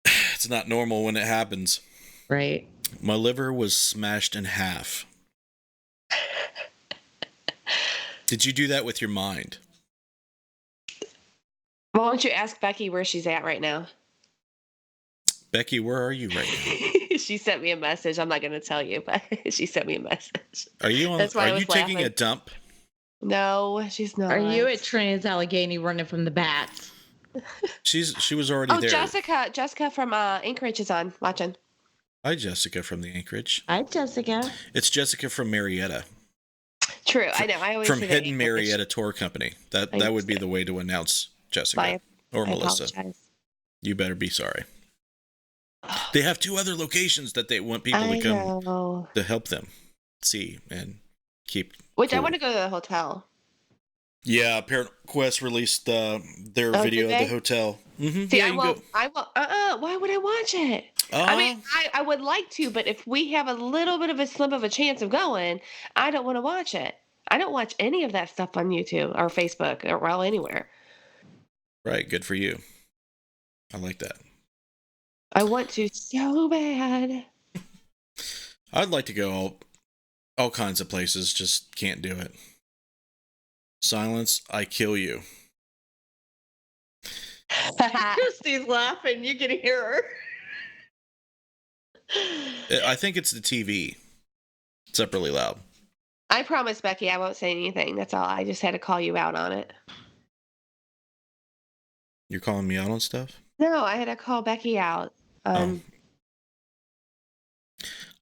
it's not normal when it happens. Right. My liver was smashed in half. Did you do that with your mind? Why don't you ask Becky where she's at right now? Becky, where are you right now? She sent me a message. I'm not going to tell you, but she sent me a message. Are you taking a dump? No, she's not. Are you at Trans-Allegheny running from the bats? She was already there. Jessica from Anchorage is on watching. Hi, Jessica from the Anchorage. Hi, Jessica. It's Jessica from Marietta. True, I know. I always from say Hidden Marietta Tour Company. That would be the way to announce Jessica or Melissa. Apologize. You better be sorry. They have 2 other locations that they want people to come to help them see and keep. Which cool. I want to go to the hotel. Yeah, Parent Quest released their video of the hotel. Mm-hmm. See, yeah, I will. Why would I watch it? I mean, I would like to, but if we have a little bit of a slim of a chance of going, I don't want to watch it. I don't watch any of that stuff on YouTube or Facebook or anywhere. Right, good for you. I like that. I want to so bad. I'd like to go all kinds of places, just can't do it. Silence, I kill you. Christy's laughing. You can hear her. I think it's the TV. It's up really loud. I promise, Becky, I won't say anything. That's all. I just had to call you out on it. You're calling me out on stuff? No, I had to call Becky out.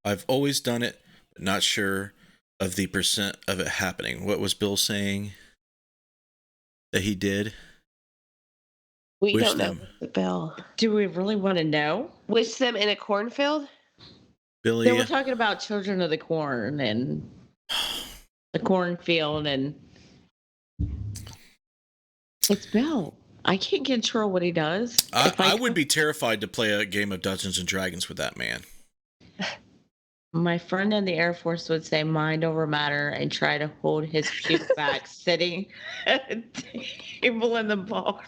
I've always done it, but not sure of the percent of it happening. What was Bill saying that he did? We don't know, Bill. Do we really want to know? Wish them in a cornfield? Billy. They were talking about Children of the Corn and the cornfield, and it's Bill. I can't control what he does. I would be terrified to play a game of Dungeons and Dragons with that man. My friend in the Air Force would say mind over matter and try to hold his puke back sitting at a table in the bar.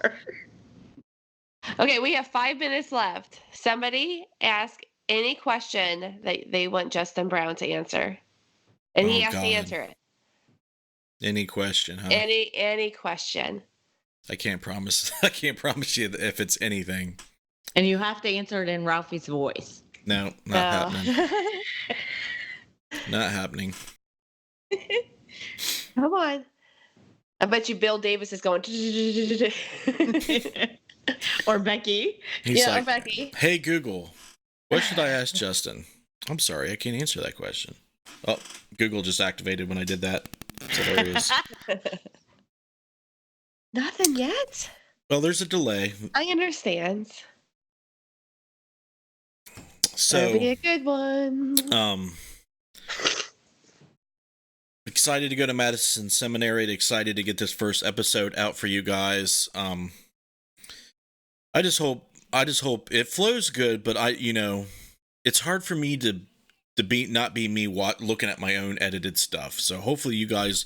Okay, we have 5 minutes left. Somebody ask any question that they want Justin Brown to answer. And he has to answer it. Any question, huh? Any question. I can't promise you if it's anything. And you have to answer it in Ralphie's voice. No, not happening. Not happening. Come on. I bet you Bill Davis is going. Or Becky. Or Becky. Hey, Google, what should I ask Justin? I'm sorry, I can't answer that question. Oh, Google just activated when I did that. It's hilarious. Nothing yet? Well, there's a delay. I understand. So that'll be a good one. Excited to go to Madison Seminary. Excited to get this first episode out for you guys. I just hope it flows good. But it's hard for me to not be me looking at my own edited stuff. So hopefully you guys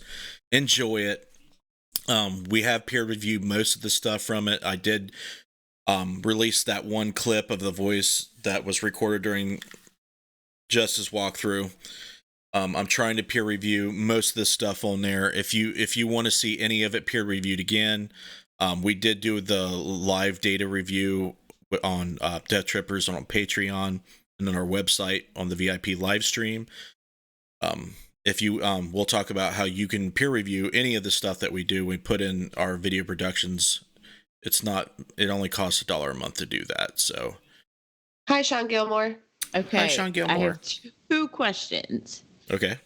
enjoy it. We have peer reviewed most of the stuff from it. I did release that one clip of the voice that was recorded during Justice walkthrough. I'm trying to peer review most of this stuff on there. If you want to see any of it peer reviewed again, we did do the live data review on Death Trippers on Patreon and on our website on the VIP live stream. If you we'll talk about how you can peer review any of the stuff that we do. We put in our video productions. It only costs $1 a month to do that. So hi, Sean Gilmore. Okay. Hi, Sean Gilmore. I have 2 questions. Okay.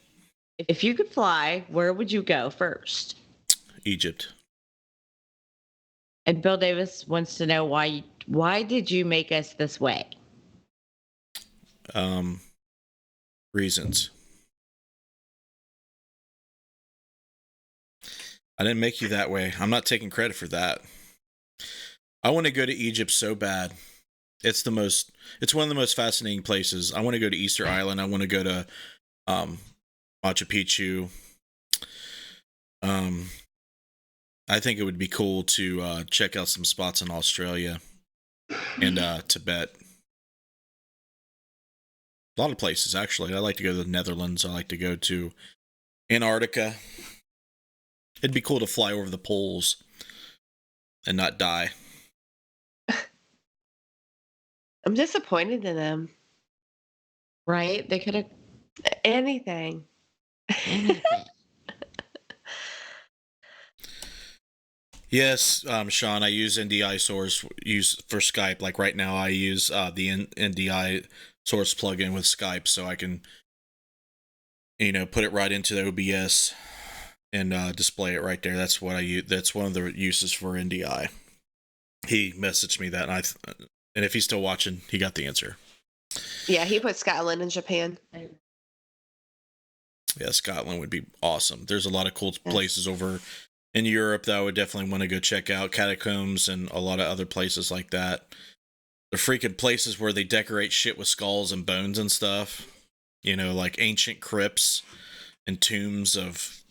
If you could fly, where would you go first? Egypt. And Bill Davis wants to know why did you make us this way? Reasons. I didn't make you that way. I'm not taking credit for that. I want to go to Egypt so bad. It's one of the most fascinating places. I want to go to Easter Island. I want to go to Machu Picchu. I think it would be cool to check out some spots in Australia and Tibet. A lot of places, actually. I like to go to the Netherlands. I like to go to Antarctica. It'd be cool to fly over the poles and not die. I'm disappointed in them. Right? They could have anything. Yes, Sean, I use NDI source use for Skype. Like right now, I use the NDI source plugin with Skype, so I can, put it right into the OBS and display it right there. That's what I use. That's one of the uses for NDI. He messaged me that, and if he's still watching, he got the answer. Yeah, he put Scotland and Japan. Yeah, Scotland would be awesome. There's a lot of cool places over in Europe that I would definitely want to go check out. Catacombs and a lot of other places like that. The freaking places where they decorate shit with skulls and bones and stuff. Like ancient crypts and tombs of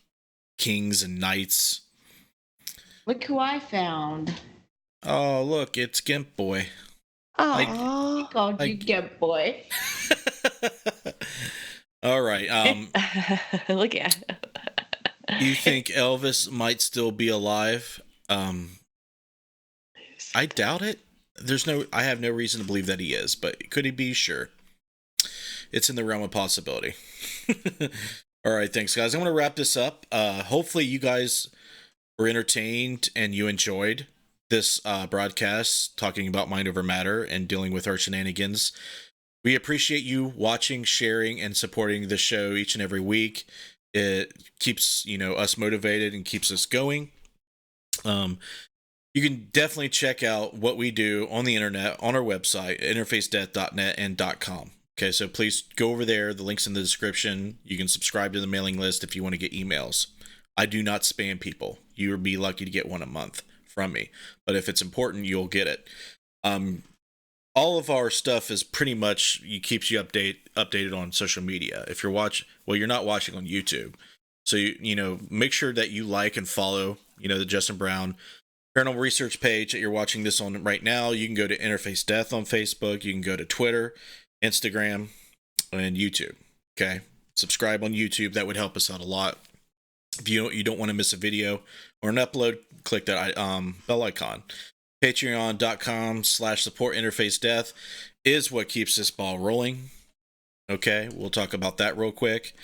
kings and knights. Look who I found. Oh, look, it's Gimp Boy. Oh, He called you Gimp Boy. All right. Look at him. You think Elvis might still be alive? I doubt it. I have no reason to believe that he is, but could he be? Sure. It's in the realm of possibility. All right, thanks, guys. I'm going to wrap this up. Hopefully you guys were entertained and you enjoyed this broadcast talking about Mind Over Matter and dealing with our shenanigans. We appreciate you watching, sharing, and supporting the show each and every week. It keeps, us motivated and keeps us going. You can definitely check out what we do on the internet, on our website, interfacedeath.net and .com. Okay, so please go over there. The link's in the description. You can subscribe to the mailing list if you want to get emails. I do not spam people. You will be lucky to get one a month from me. But if it's important, you'll get it. All of our stuff is pretty much keeps you updated on social media. If you're you're not watching on YouTube. So make sure that you like and follow, the Justin Brown Paranormal Research page that you're watching this on right now. You can go to Interface Death on Facebook. You can go to Twitter, Instagram, and YouTube. Okay, subscribe on YouTube. That would help us out a lot. If you don't want to miss a video or an upload, click that bell icon. Patreon.com/support Interface Death is what keeps this ball rolling. Okay, we'll talk about that real quick.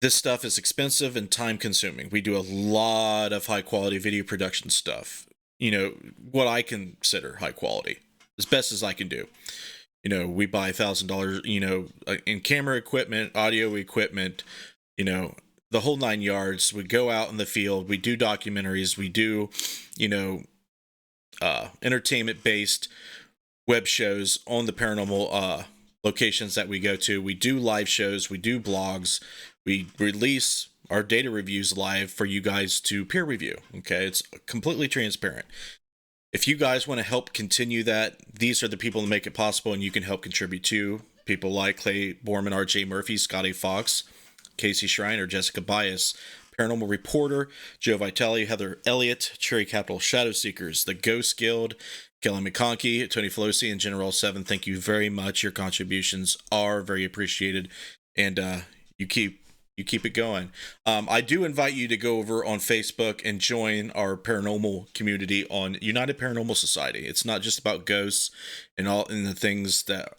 This stuff is expensive and time consuming. We do a lot of high quality video production stuff. What I consider high quality, as best as I can do. We buy $1,000, in camera equipment, audio equipment, the whole 9 yards. We go out in the field. We do documentaries. We do, entertainment-based web shows on the paranormal locations that we go to. We do live shows. We do blogs. We release our data reviews live for you guys to peer review. Okay, it's completely transparent. If you guys want to help continue that, these are the people that make it possible, and you can help contribute too. People like Clay Borman, RJ Murphy, Scotty Fox, Casey Schreiner, Jessica Bias, Paranormal Reporter, Joe Vitale, Heather Elliott, Cherry Capital Shadow Seekers, The Ghost Guild, Kelly McConkey, Tony Felosi, and General 7. Thank you very much. Your contributions are very appreciated, and you keep it going. I do invite you to go over on Facebook and join our paranormal community on United Paranormal Society. It's not just about ghosts and the things that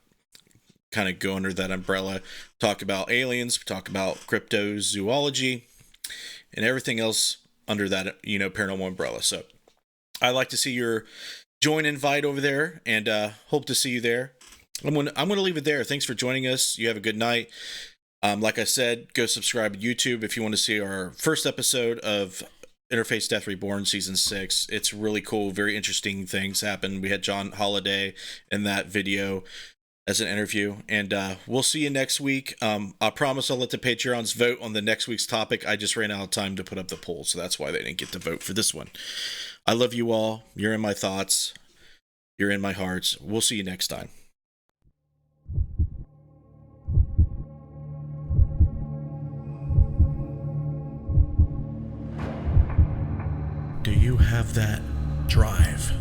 kind of go under that umbrella. Talk about aliens, talk about cryptozoology, and everything else under that paranormal umbrella. So I'd like to see your join invite over there, and hope to see you there. I'm gonna leave it there. Thanks for joining us. You have a good night. Like I said, go subscribe to YouTube if you want to see our first episode of Interface Death Reborn Season 6. It's really cool. Very interesting things happen. We had John Holiday in that video as an interview. And we'll see you next week. I promise I'll let the Patreons vote on the next week's topic. I just ran out of time to put up the poll, so that's why they didn't get to vote for this one. I love you all. You're in my thoughts. You're in my hearts. We'll see you next time. Do you have that drive?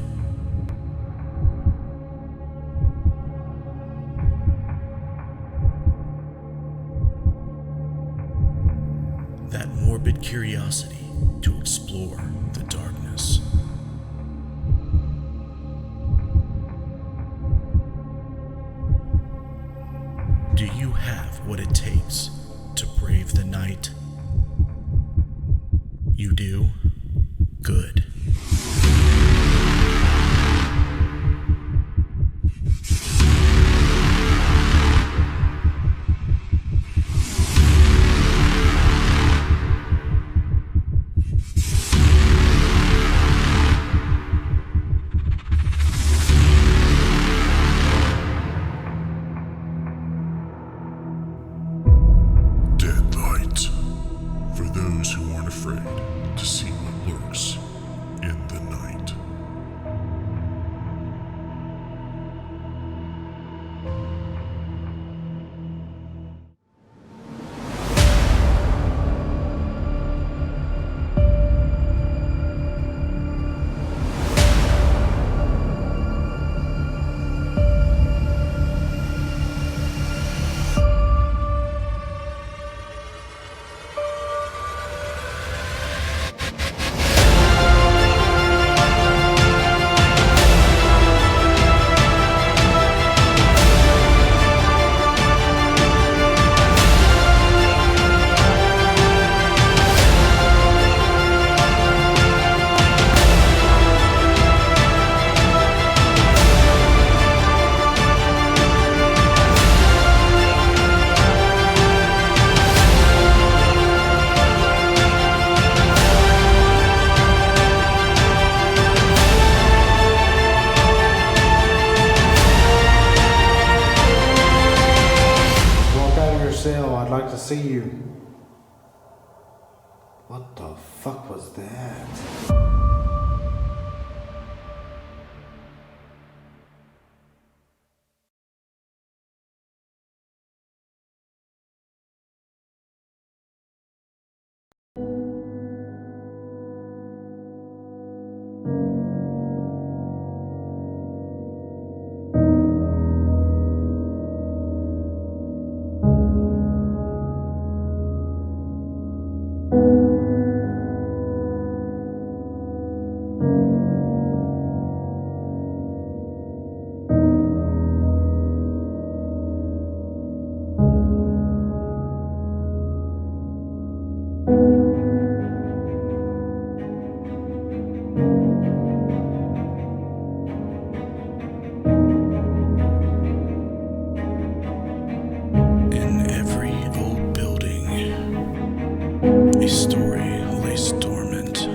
That morbid curiosity to explore the darkness? Do you have what it takes to brave the night? You do? Good. see you. What the fuck was that? In every old building, a story lays dormant,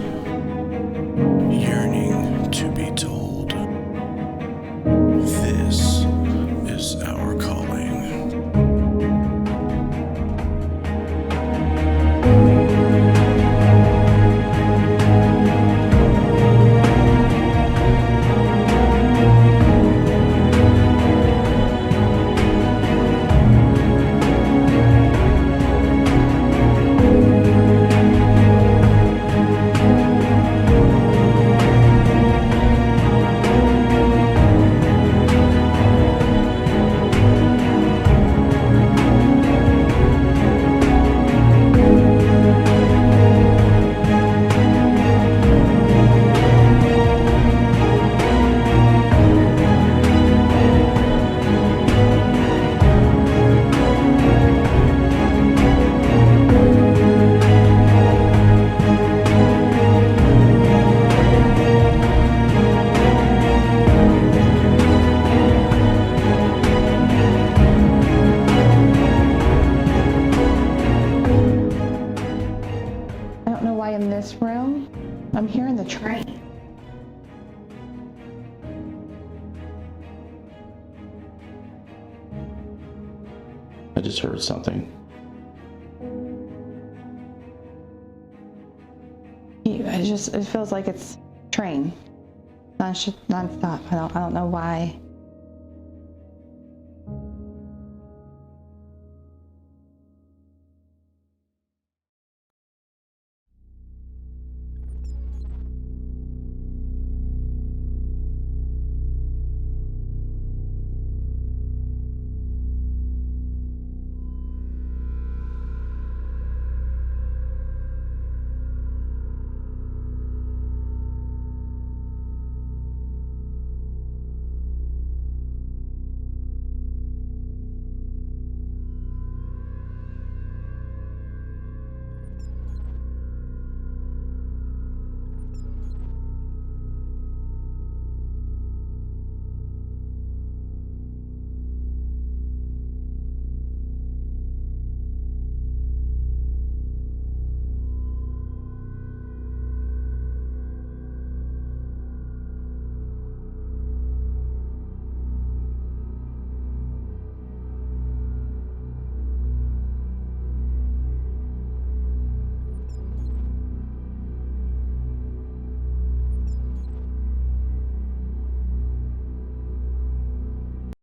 yearning to be told. This is our calling. I don't know why in this room, I'm hearing the train. I just heard something. It feels like it's train, non-stop. I don't know why.